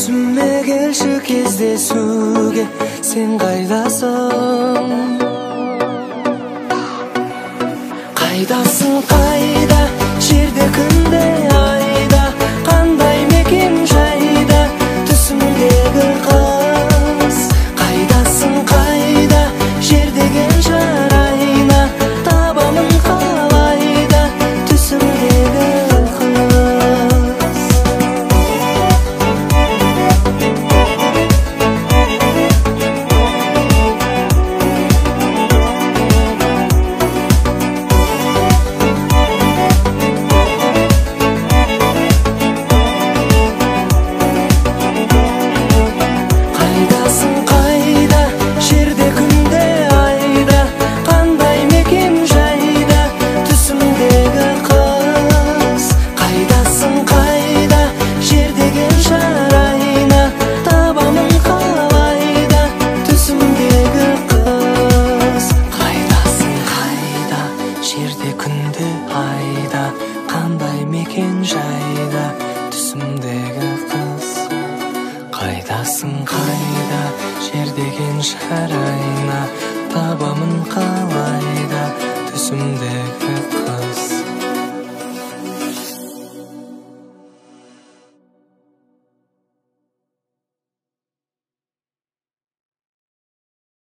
түсіме келші кездесуге, сен қайдасың? Қайдасың, қайда, жерде күнде айда, қандай мекен жайда, түсімдегі қыз. Қайдасың, қайда, жер деген жарайна, табамын қалайда, түсімдегі қандай мекен жайда, түсімдегі қыз. Қайдасың, қайда, жер деген жарайна, табамын қалайда, түсімдегі